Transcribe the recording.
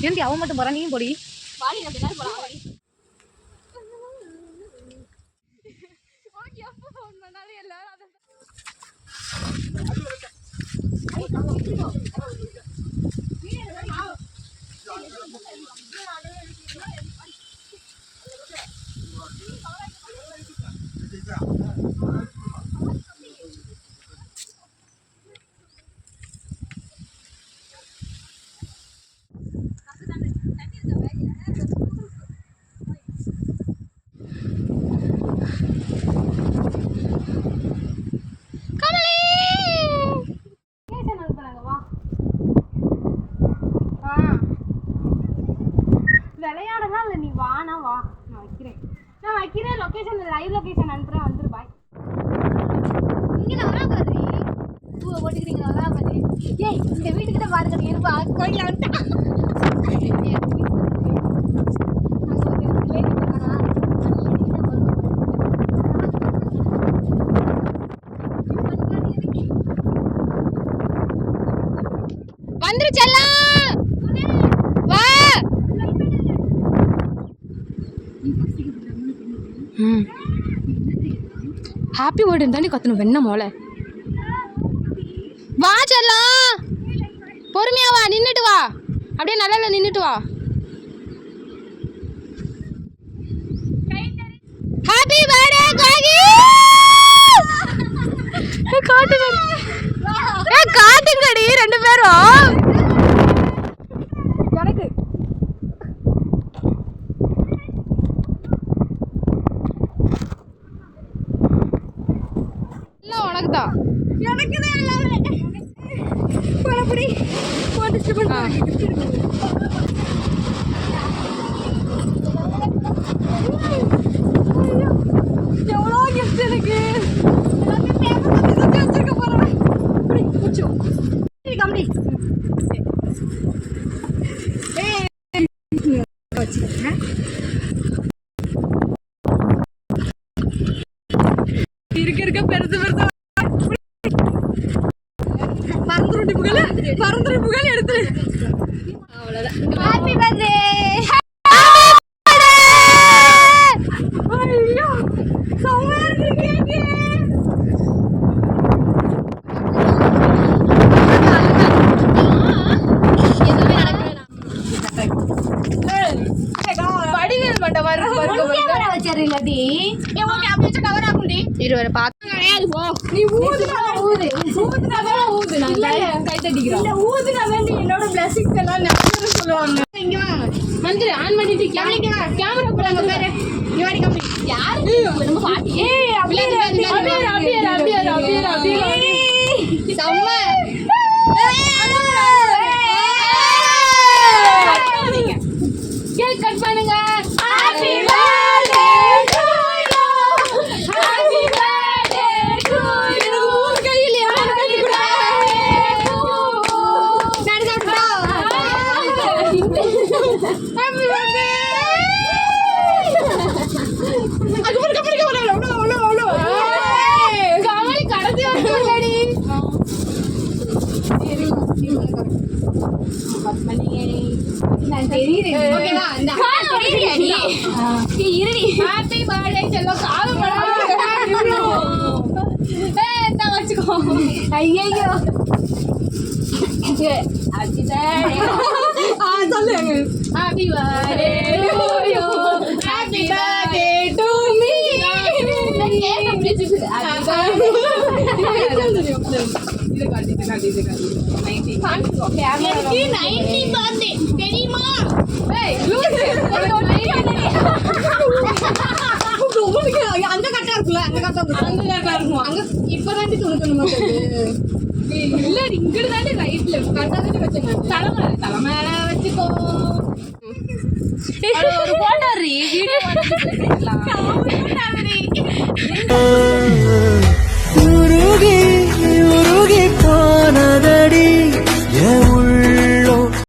ஏன்டி அவன் மட்டும் போறான் நீயும் போடி வாடி நம்ம எல்லாரும் போலாம் வாடி ஓகே அப்போ ஃபோன் பண்ணாலே எல்லாரும் அத விளையாடலாம் இல்லை நீ வானா வா நான் வைக்கிறேன் லொக்கேஷன் லைவ் லொக்கேஷன் அனுப்புறேன் வந்துரு பாய் இங்கே நான் வரா பாரு பூவை போட்டுக்கிறீங்க வரா பாரு ஏய் இந்த வீட்டுக்கிட்ட பாருங்க எனக்கு கோயிலில் வந்துட்டான் வந்துருச்செல்லாம் வா ஹாப்பி பர்த்டே தாண்டி கத்தணும் வெண்ண மோல வா செல்லம் பொறுமையா வா நின்னுட்டு வா அப்படியே நல்லா நின்னுட்டு வா ஹாப்பி பர்த்டே காகி காட்டுங்கடி ரெண்டு பேரும் எனக்கு உனக்கு தான் எனக்கு தான் எல்லாமே போடி போட்டு எவ்வளோ கிஃப்ட் எனக்கு வச்சிருக்க போறேன் கம்பி இருக்க பெருசு பறந்துரு புகழ் எடுத்துரு அவ்வளவுதான் ஹாப்பி பர்த்டே ஐயோ செம்மயா இருக்கு கேக் வடிவேல் மண்ட வர வச்சிரலடி ஏ ஓகே அப்படியே வச்சு கவர் ஆகும்டி இருவர பாத்து கிடையாது போ நீ ஊதுனா ஊது நான் கை தட்டிக்கிறேன் இல்ல ஊதுனா வேண்டி என்னோட பிளெஸிங்ஸ் எல்லாம் நெக்ஸ்ட் சொல்லுவாங்க இங்க வா மந்திர ஆன் பண்ணிட்டு கேமரா போறாங்க பாரு நீ வாடி கம்பி யாரு நம்ம பாட்டி ஏய் அப்படியே செம்ம கேக் கட் பண்ணுங்க happy birthday to you happy birthday to you கையில யார் கட்டி கூட நடந்துடா ஹாப்பி பர்த்டே அங்க போற அவ்வளோ காமலி கடத்தி வரலடி நான் தெரியுறேன் ஓகேவா இந்த ஹாப்பி பர்த்டே செல்லோ காது படாதீங்க ஏய் வச்சுக்கோ ஐயோ ஹாப்பி பர்த்டே சொல்லு happy birthday to you happy birthday to me cake அப்படியே வச்சிரு இது காட்டி 90 எனக்கு 90 பர்த்டே தெரியுமா ஏய் லூஸ் அங்க கட்டா இருக்குல அங்க கட்டா இருக்கும் அங்க இப்பதான் துணுக்கணுமா இல்ல இங்கடு தாண்டி ரைட்ல கட்டா தாண்டி வச்சேன் தலைமையில வச்சுக்கோ ஒரு போட்டோ வீடியோ